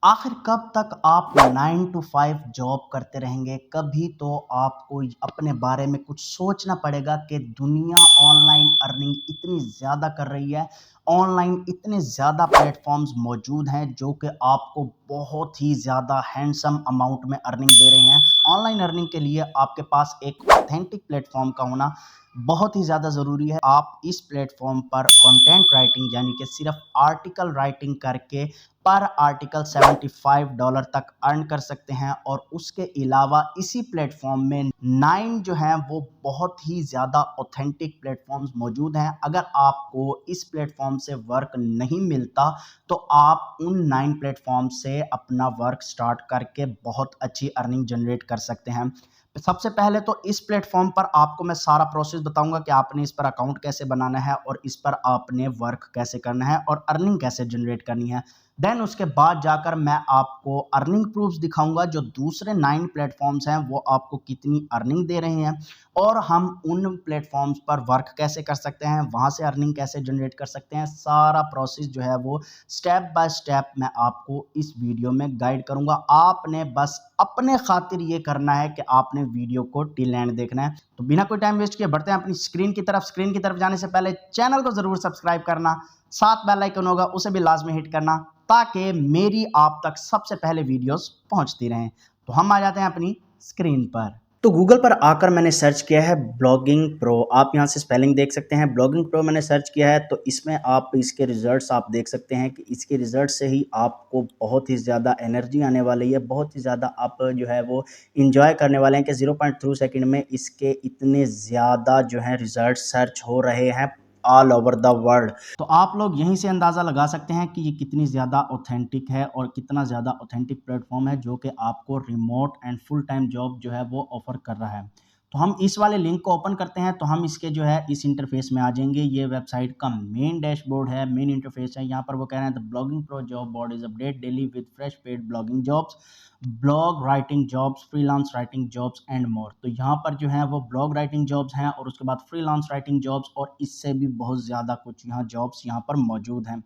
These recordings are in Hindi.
आखिर कब तक आप 9 टू 5 जॉब करते रहेंगे? कभी तो आपको अपने बारे में कुछ सोचना पड़ेगा कि दुनिया ऑनलाइन अर्निंग इतनी ज़्यादा कर रही है, ऑनलाइन इतने ज़्यादा प्लेटफ़ॉर्म्स मौजूद हैं जो कि आपको बहुत ही ज़्यादा हैंडसम अमाउंट में अर्निंग दे रहे हैं। ऑनलाइन अर्निंग के लिए आपके पास एक ऑथेंटिक प्लेटफ़ॉर्म का होना बहुत ही ज़्यादा ज़रूरी है। आप इस प्लेटफ़ॉर्म पर कंटेंट राइटिंग यानी कि सिर्फ़ आर्टिकल राइटिंग करके पर आर्टिकल $75 तक अर्न कर सकते हैं और उसके अलावा इसी प्लेटफॉर्म में 9 जो हैं वो बहुत ही ज़्यादा ऑथेंटिक प्लेटफॉर्म्स मौजूद हैं। अगर आपको इस प्लेटफॉर्म से वर्क नहीं मिलता तो आप उन 9 प्लेटफॉर्म से अपना वर्क स्टार्ट करके बहुत अच्छी अर्निंग जनरेट कर सकते हैं। सबसे पहले तो इस प्लेटफॉर्म पर आपको मैं सारा प्रोसेस बताऊंगा कि आपने इस पर अकाउंट कैसे बनाना है और इस पर आपने वर्क कैसे करना है और अर्निंग कैसे जनरेट करनी है। देन उसके बाद जाकर मैं आपको अर्निंग प्रूफ्स दिखाऊंगा जो दूसरे 9 प्लेटफॉर्म्स हैं वो आपको कितनी अर्निंग दे रहे हैं और हम उन प्लेटफॉर्म्स पर वर्क कैसे कर सकते हैं, वहां से अर्निंग कैसे जनरेट कर सकते हैं। सारा प्रोसेस जो है वो स्टेप बाय स्टेप मैं आपको इस वीडियो में गाइड करूंगा। आपने बस अपने खातिर ये करना है कि आपने वीडियो को टिल एंड देखना है। तो बिना कोई टाइम वेस्ट किए बढ़ते हैं अपनी स्क्रीन की तरफ जाने से पहले चैनल को जरूर सब्सक्राइब करना, साथ बेल आइकन होगा उसे भी लाजमी हिट करना ताकि मेरी आप तक सबसे पहले वीडियोस पहुंचती रहें। तो हम आ जाते हैं अपनी स्क्रीन पर। तो गूगल पर आकर मैंने सर्च किया है ब्लॉगिंग प्रो। आप यहां से स्पेलिंग देख सकते हैं, ब्लॉगिंग प्रो मैंने सर्च किया है। तो इसमें आप इसके रिजल्ट्स आप देख सकते हैं कि इसके रिजल्ट से ही आपको बहुत ही ज़्यादा एनर्जी आने वाली है, बहुत ही ज़्यादा आप जो है वो इंजॉय करने वाले हैं कि 0.2 सेकंड में इसके इतने ज़्यादा जो है रिजल्ट सर्च हो रहे हैं ऑल ओवर द वर्ल्ड। तो आप लोग यहीं से अंदाज़ा लगा सकते हैं कि ये कितनी ज़्यादा ऑथेंटिक है और कितना ज़्यादा ऑथेंटिक प्लेटफॉर्म है जो कि आपको remote and full time job जो है वो ऑफर कर रहा है। तो हम इस वाले लिंक को ओपन करते हैं तो हम इसके जो है इस इंटरफेस में आ जाएंगे। ये वेबसाइट का मेन डैशबोर्ड है, मेन इंटरफेस है। यहाँ पर वो कह रहे हैं the blogging pro job board is update daily with fresh paid blogging jobs, blog writing jobs, freelance writing jobs and more. तो यहाँ पर जो है वो ब्लॉग राइटिंग जॉब्स हैं और उसके बाद फ्रीलांस राइटिंग जॉब्स और इससे भी बहुत ज़्यादा कुछ यहाँ जॉब्स यहाँ पर मौजूद हैं।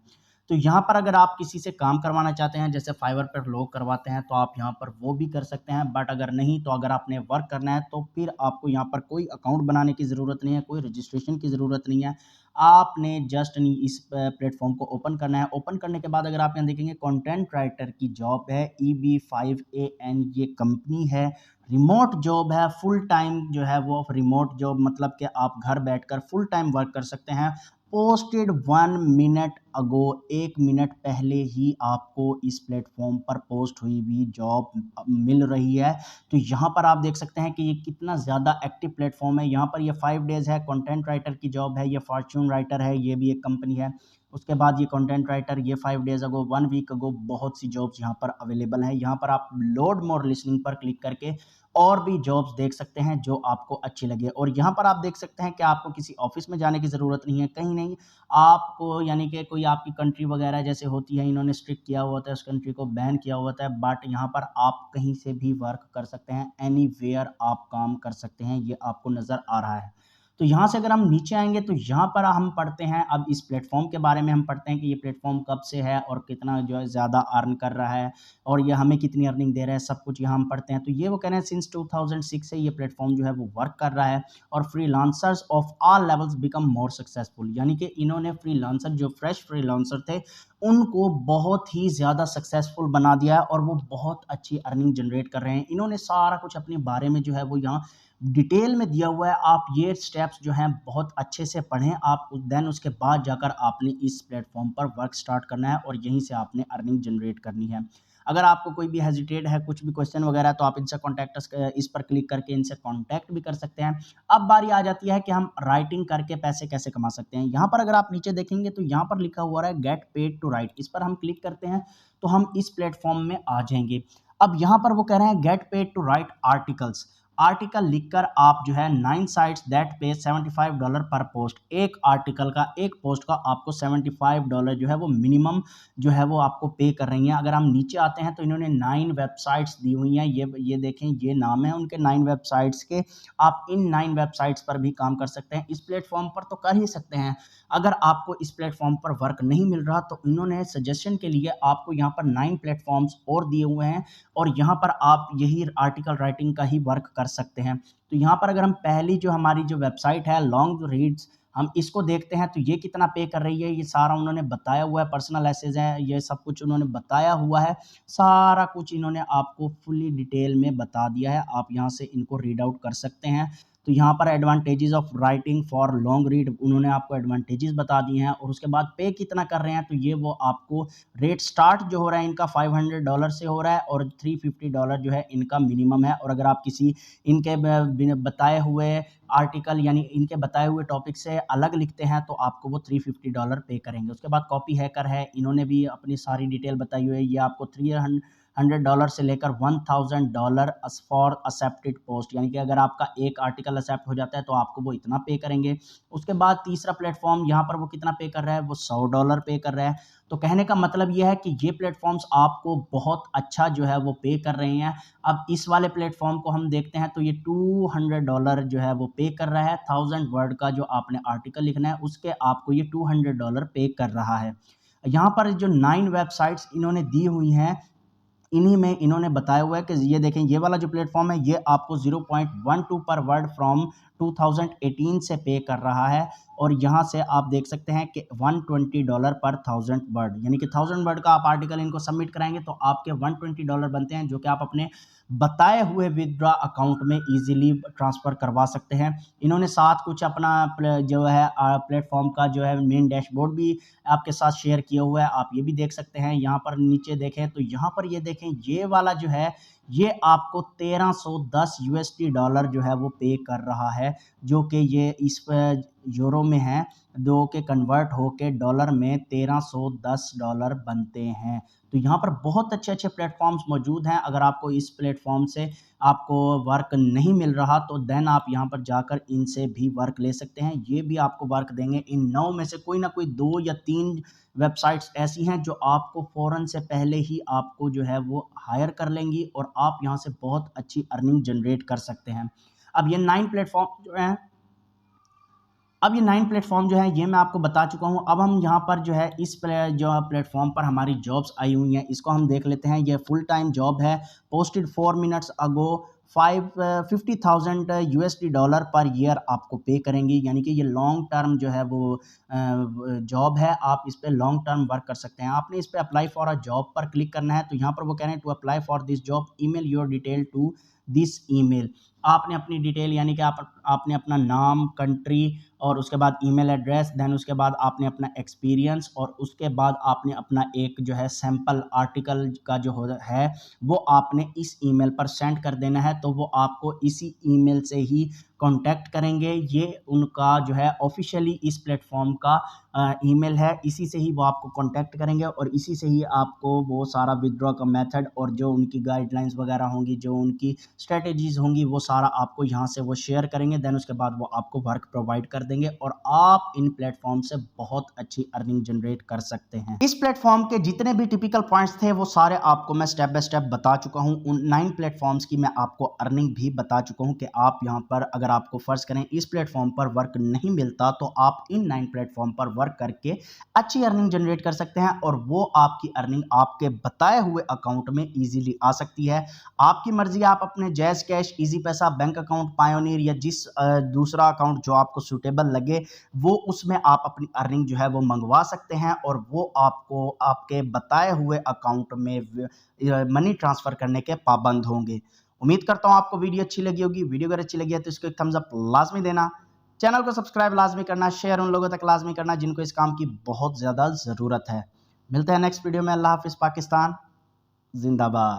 तो यहाँ पर अगर आप किसी से काम करवाना चाहते हैं, जैसे फाइवर पर लोग करवाते हैं, तो आप यहाँ पर वो भी कर सकते हैं। बट अगर नहीं, तो अगर आपने वर्क करना है तो फिर आपको यहाँ पर कोई अकाउंट बनाने की ज़रूरत नहीं है, कोई रजिस्ट्रेशन की ज़रूरत नहीं है। आपने जस्ट इस प्लेटफॉर्म को ओपन करना है। ओपन करने के बाद अगर आप यहाँ देखेंगे कंटेंट राइटर की जॉब है, EB5AN ये कंपनी है। रिमोट जॉब है, फुल टाइम जो है वो रिमोट जॉब, मतलब कि आप घर बैठकर फुल टाइम वर्क कर सकते हैं। पोस्टेड 1 मिनट अगो, 1 मिनट पहले ही आपको इस प्लेटफॉर्म पर पोस्ट हुई हुई जॉब मिल रही है। तो यहाँ पर आप देख सकते हैं कि ये कितना ज़्यादा एक्टिव प्लेटफॉर्म है। यहाँ पर ये 5 डेज़ है, कंटेंट राइटर की जॉब है। ये फॉर्च्यून राइटर है, ये भी एक कंपनी है। उसके बाद ये कंटेंट राइटर, ये 5 डेज़ अगो, 1 वीक अगो, बहुत सी जॉब्स यहाँ पर अवेलेबल हैं। यहाँ पर आप लोड मोर लिसनिंग पर क्लिक करके और भी जॉब्स देख सकते हैं जो आपको अच्छी लगे। और यहाँ पर आप देख सकते हैं कि आपको किसी ऑफिस में जाने की ज़रूरत नहीं है, कहीं नहीं। आपको यानी कि कोई आपकी कंट्री वगैरह जैसे होती है, इन्होंने स्ट्रिक्ट किया हुआ था, उस कंट्री को बैन किया हुआ था, बट यहाँ पर आप कहीं से भी वर्क कर सकते हैं, एनीवेयर आप काम कर सकते हैं, ये आपको नज़र आ रहा है। तो यहाँ से अगर हम नीचे आएंगे तो यहाँ पर हम पढ़ते हैं अब इस प्लेटफॉर्म के बारे में। हम पढ़ते हैं कि ये प्लेटफॉर्म कब से है और कितना जो है ज़्यादा अर्न कर रहा है और ये हमें कितनी अर्निंग दे रहा है, सब कुछ यहाँ हम पढ़ते हैं। तो ये वो कह रहे हैं सिंस 2006 से ये प्लेटफॉर्म जो है वो वर्क कर रहा है और freelancers of all levels become more successful, यानी कि इन्होंने फ्रीलांसर जो फ्रेश फ्रीलांसर थे उनको बहुत ही ज़्यादा सक्सेसफुल बना दिया है और वो बहुत अच्छी अर्निंग जनरेट कर रहे हैं। इन्होंने सारा कुछ अपने बारे में जो है वो यहाँ डिटेल में दिया हुआ है। आप ये स्टेप्स जो हैं बहुत अच्छे से पढ़ें आप, देन उसके बाद जाकर आपने इस प्लेटफॉर्म पर वर्क स्टार्ट करना है और यहीं से आपने अर्निंग जनरेट करनी है। अगर आपको कोई भी हेजिटेट है, कुछ भी क्वेश्चन वगैरह है, तो आप इनसे कॉन्टैक्ट इस पर क्लिक करके इनसे कॉन्टैक्ट भी कर सकते हैं। अब बारी आ जाती है कि हम राइटिंग करके पैसे कैसे कमा सकते हैं। यहाँ पर अगर आप नीचे देखेंगे तो यहाँ पर लिखा हुआ है गेट पेड टू राइट। इस पर हम क्लिक करते हैं तो हम इस प्लेटफॉर्म में आ जाएंगे। अब यहाँ पर वो कह रहे हैं get paid to write articles. Article लिखकर आप जो है 9 साइट्स दैट पे $75 पर पोस्ट, एक आर्टिकल का, एक पोस्ट का आपको $75 जो है वो मिनिमम जो है वो आपको पे कर रही हैं। अगर हम नीचे आते हैं तो इन्होंने 9 वेबसाइट्स दी हुई हैं, ये देखें, ये नाम है उनके 9 वेबसाइट्स के। आप इन 9 वेबसाइट्स पर भी काम कर सकते हैं, इस प्लेटफॉर्म पर तो कर ही सकते हैं। अगर आपको इस प्लेटफॉर्म पर वर्क नहीं मिल रहा तो इन्होंने सजेशन के लिए आपको यहाँ पर 9 प्लेटफॉर्म्स और दिए हुए हैं और यहाँ पर आप यही आर्टिकल राइटिंग का ही वर्क कर सकते हैं। तो यहाँ पर अगर हम पहली जो हमारी जो वेबसाइट है लॉन्ग रीड्स, हम इसको देखते हैं तो ये कितना पे कर रही है, ये सारा उन्होंने बताया हुआ है, पर्सनल एसेज है, ये सब कुछ उन्होंने बताया हुआ है, सारा कुछ इन्होंने आपको फुली डिटेल में बता दिया है। आप यहाँ से इनको रीड आउट कर सकते हैं। तो यहाँ पर advantages of writing for long read उन्होंने आपको एडवांटेजेस बता दिए हैं और उसके बाद पे कितना कर रहे हैं तो ये वो आपको रेट स्टार्ट जो हो रहा है इनका $500 से हो रहा है और $350 जो है इनका मिनिमम है। और अगर आप किसी इनके बताए हुए आर्टिकल यानी इनके बताए हुए टॉपिक से अलग लिखते हैं तो आपको वो $350 पे करेंगे। उसके बाद कॉपी हैकर है, इन्होंने भी अपनी सारी डिटेल बताई हुई है, ये आपको $300 से लेकर $1000 फॉर एक्सेप्टेड पोस्ट, यानी कि अगर आपका एक आर्टिकल एक्सेप्ट हो जाता है तो आपको वो इतना पे करेंगे। उसके बाद तीसरा प्लेटफॉर्म यहाँ पर वो कितना पे कर रहा है, वो $100 पे कर रहा है। तो कहने का मतलब ये है कि ये प्लेटफॉर्म्स आपको बहुत अच्छा जो है वो पे कर रहे हैं। अब इस वाले प्लेटफॉर्म को हम देखते हैं तो ये $200 जो है वो पे कर रहा है, 1000 वर्ड का जो आपने आर्टिकल लिखना है उसके आपको ये $200 पे कर रहा है। यहाँ पर जो 9 वेबसाइट्स इन्होंने दी हुई हैं इन्हीं में इन्होंने बताया हुआ है कि ये देखें, ये वाला जो प्लेटफॉर्म है ये आपको 0.12 पर वर्ड फ्रॉम 2018 से पे कर रहा है और यहाँ से आप देख सकते हैं कि $120 पर 1000 वर्ड, यानी कि 1000 वर्ड का आप आर्टिकल इनको सबमिट कराएंगे तो आपके $120 बनते हैं, जो कि आप अपने बताए हुए विदड्रॉ अकाउंट में इजीली ट्रांसफ़र करवा सकते हैं। इन्होंने साथ कुछ अपना जो है प्लेटफॉर्म का जो है मेन डैशबोर्ड भी आपके साथ शेयर किया हुआ है, आप ये भी देख सकते हैं। यहाँ पर नीचे देखें तो यहाँ पर ये देखें, ये वाला जो है ये आपको $1310 जो है वो पे कर रहा है, जो कि ये इस यूरो में है, जो कि कन्वर्ट होके डॉलर में $1310 बनते हैं। तो यहाँ पर बहुत अच्छे प्लेटफॉर्म्स मौजूद हैं। अगर आपको इस प्लेटफॉर्म से आपको वर्क नहीं मिल रहा तो देन आप यहाँ पर जाकर इनसे भी वर्क ले सकते हैं, ये भी आपको वर्क देंगे। इन 9 में से कोई ना कोई 2 या 3 वेबसाइट्स ऐसी हैं जो आपको फ़ौरन से पहले ही आपको जो है वो हायर कर लेंगी और आप यहाँ से बहुत अच्छी अर्निंग जनरेट कर सकते हैं। अब ये 9 प्लेटफॉर्म जो हैं अब ये 9 प्लेटफॉर्म जो है ये मैं आपको बता चुका हूँ। अब हम यहाँ पर जो है इस जो प्लेटफॉर्म पर हमारी जॉब्स आई हुई हैं इसको हम देख लेते हैं। ये फुल टाइम जॉब है, posted 4 minutes ago, $50,000 per year आपको पे करेंगी, यानी कि ये लॉन्ग टर्म जो है वो जॉब है, आप इस पर लॉन्ग टर्म वर्क कर सकते हैं। आपने इस पर अप्लाई फॉर अ जॉब पर क्लिक करना है तो यहाँ पर वो कह रहे हैं to apply for this job email your detail to this email. आपने अपनी डिटेल यानी कि आपने अपना नाम, कंट्री और उसके बाद ईमेल एड्रेस, देन उसके बाद आपने अपना एक्सपीरियंस और उसके बाद आपने अपना एक जो है सैम्पल आर्टिकल का जो है वो आपने इस ईमेल पर सेंड कर देना है। तो वो आपको इसी ईमेल से ही कांटेक्ट करेंगे। ये उनका जो है ऑफिशियली इस प्लेटफॉर्म का ईमेल है, इसी से ही वो आपको कांटेक्ट करेंगे और इसी से ही आपको वो सारा विथड्रॉ का मेथड और जो उनकी गाइडलाइंस वगैरह होंगी, जो उनकी स्ट्रेटजीज होंगी, वो सारा आपको यहाँ से वो शेयर करेंगे। देन उसके बाद वो आपको वर्क प्रोवाइड कर देंगे और आप इन प्लेटफॉर्म से बहुत अच्छी अर्निंग जनरेट कर सकते हैं। इस प्लेटफॉर्म के जितने भी टिपिकल पॉइंट्स थे वो सारे आपको मैं स्टेप बाय स्टेप बता चुका हूँ। उन 9 प्लेटफॉर्म्स की मैं आपको अर्निंग भी बता चुका हूँ कि आप यहाँ पर अगर आपको फर्ज करें इस प्लेटफॉर्म पर वर्क नहीं मिलता तो आप इन 9 प्लेटफॉर्म पर वर्क करके अच्छी अर्निंग जनरेट कर सकते हैं और वो आपकी अर्निंग आपके बताए हुए अकाउंट में इजीली आ सकती है। आपकी मर्जी, आप अपने जैज कैश, इजी पैसा, बैंक अकाउंट, पायोनियर या जिस दूसरा अकाउंट जो आपको सूटेबल लगे वो उसमें आप अपनी अर्निंग जो है वो मंगवा सकते हैं और वो आपको आपके बताए हुए अकाउंट में मनी ट्रांसफ़र करने के पाबंद होंगे। उम्मीद करता हूँ आपको वीडियो अच्छी लगी होगी। वीडियो अगर अच्छी लगी है तो इसको एक थम्स अप लाजमी देना, चैनल को सब्सक्राइब लाजमी करना, शेयर उन लोगों तक लाजमी करना जिनको इस काम की बहुत ज़्यादा ज़रूरत है। मिलते हैं नेक्स्ट वीडियो में। अल्लाह हाफिज़। पाकिस्तान जिंदाबाद।